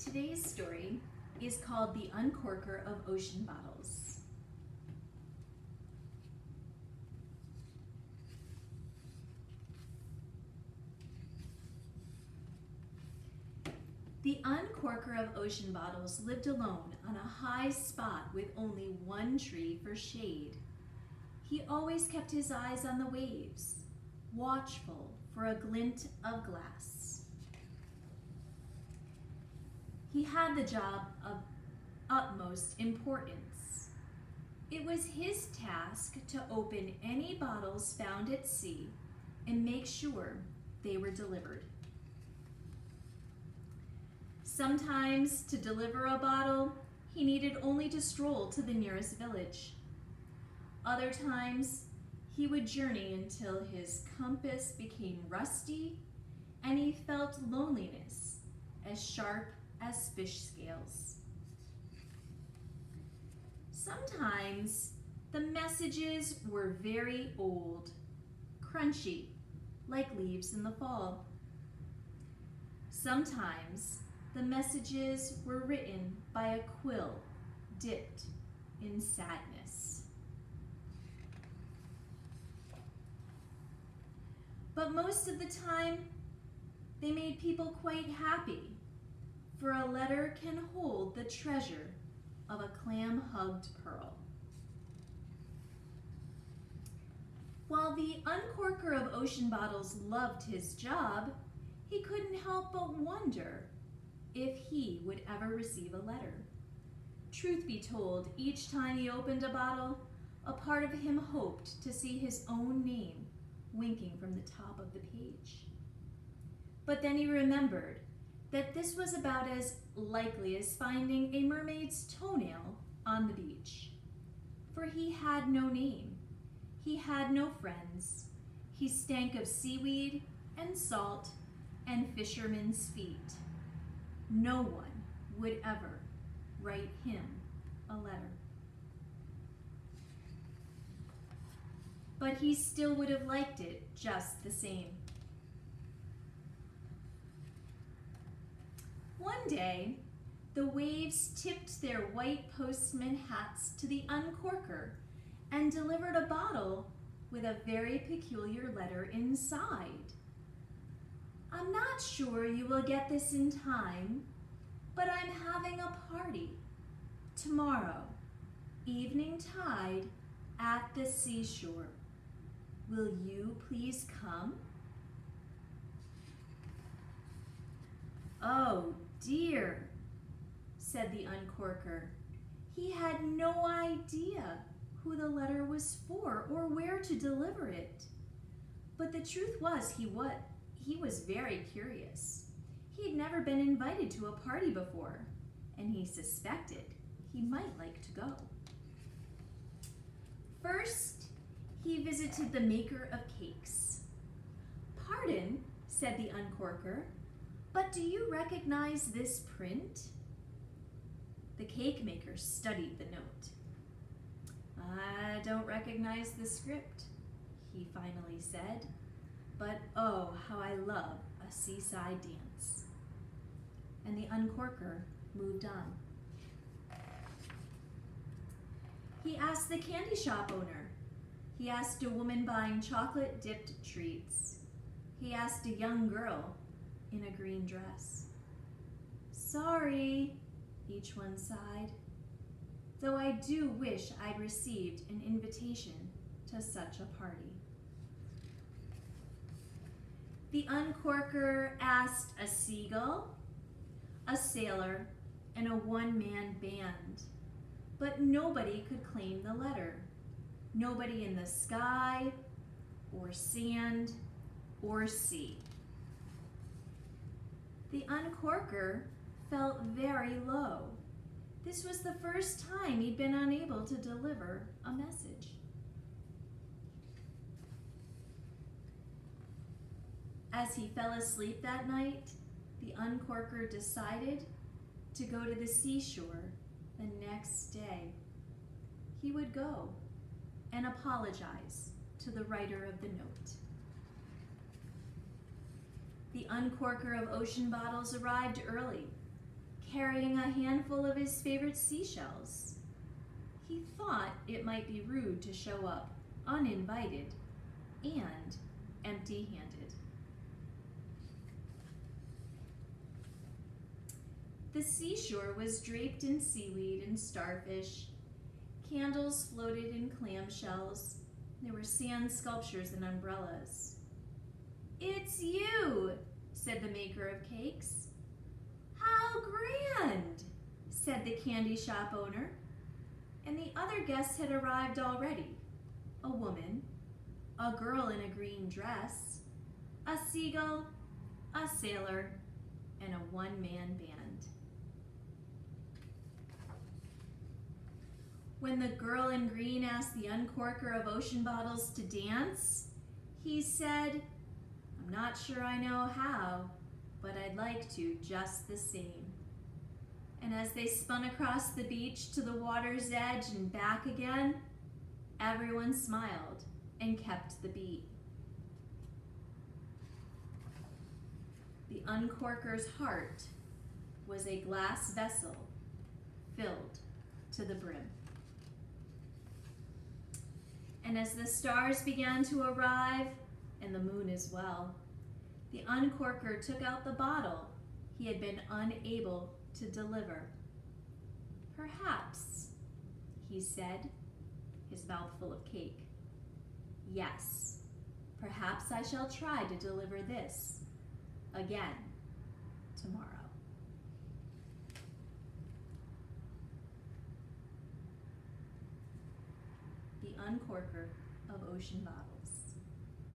Today's story is called The Uncorker of Ocean Bottles. The uncorker of ocean bottles lived alone on a high spot with only one tree for shade. He always kept his eyes on the waves, watchful for a glint of glass. He had the job of utmost importance. It was his task to open any bottles found at sea and make sure they were delivered. Sometimes, to deliver a bottle, he needed only to stroll to the nearest village. Other times, he would journey until his compass became rusty and he felt loneliness as sharp as fish scales. Sometimes, the messages were very old, crunchy, like leaves in the fall. Sometimes, the messages were written by a quill dipped in sadness. But most of the time, they made people quite happy, for a letter can hold the treasure of a clam-hugged pearl. While the uncorker of ocean bottles loved his job, he couldn't help but wonder if he would ever receive a letter. Truth be told, each time he opened a bottle, a part of him hoped to see his own name winking from the top of the page. But then he remembered that this was about as likely as finding a mermaid's toenail on the beach. For he had no name, he had no friends, he stank of seaweed and salt and fishermen's feet. No one would ever write him a letter. But he still would have liked it just the same. One day, the waves tipped their white postman hats to the uncorker and delivered a bottle with a very peculiar letter inside. I'm not sure you will get this in time, but I'm having a party tomorrow, evening tide, at the seashore. Will you please come? Oh dear, said the uncorker. He had no idea who the letter was for or where to deliver it. But the truth was he was very curious. He had never been invited to a party before, and he suspected he might like to go. First, he visited the maker of cakes. Pardon, said the uncorker, but do you recognize this print? The cake maker studied the note. I don't recognize the script, he finally said, but oh, how I love a seaside dance. And the uncorker moved on. He asked the candy shop owner. He asked a woman buying chocolate-dipped treats. He asked a young girl in a green dress. Sorry, each one sighed, though I do wish I'd received an invitation to such a party. The uncorker asked a seagull, a sailor, and a one-man band, but nobody could claim the letter. Nobody in the sky, or sand, or sea. The uncorker felt very low. This was the first time he'd been unable to deliver a message. As he fell asleep that night, the uncorker decided to go to the seashore the next day. He would go and apologize to the writer of the note. The uncorker of ocean bottles arrived early, carrying a handful of his favorite seashells. He thought it might be rude to show up uninvited and empty-handed. The seashore was draped in seaweed and starfish. Candles floated in clamshells. There were sand sculptures and umbrellas. "It's you," said the maker of cakes. "How grand," said the candy shop owner. And the other guests had arrived already. A woman, a girl in a green dress, a seagull, a sailor, and a one-man band. When the girl in green asked the uncorker of ocean bottles to dance, he said, "I'm not sure I know how, but I'd like to just the same." And as they spun across the beach to the water's edge and back again, everyone smiled and kept the beat. The uncorker's heart was a glass vessel filled to the brim. And as the stars began to arrive, and the moon as well, the uncorker took out the bottle he had been unable to deliver. "Perhaps," he said, his mouth full of cake. "Yes, perhaps I shall try to deliver this again tomorrow." The Uncorker of Ocean Bottles.